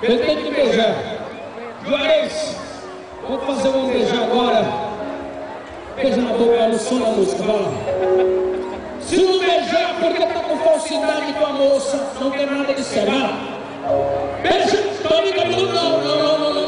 Ele tem que beijar. Juarez, vamos fazer um beijar agora. Beija na boca, no som da música, vai lá. Se não beijar, porque tá com falsidade com a moça, não quer nada de será. Beija, Tony Camilo, não.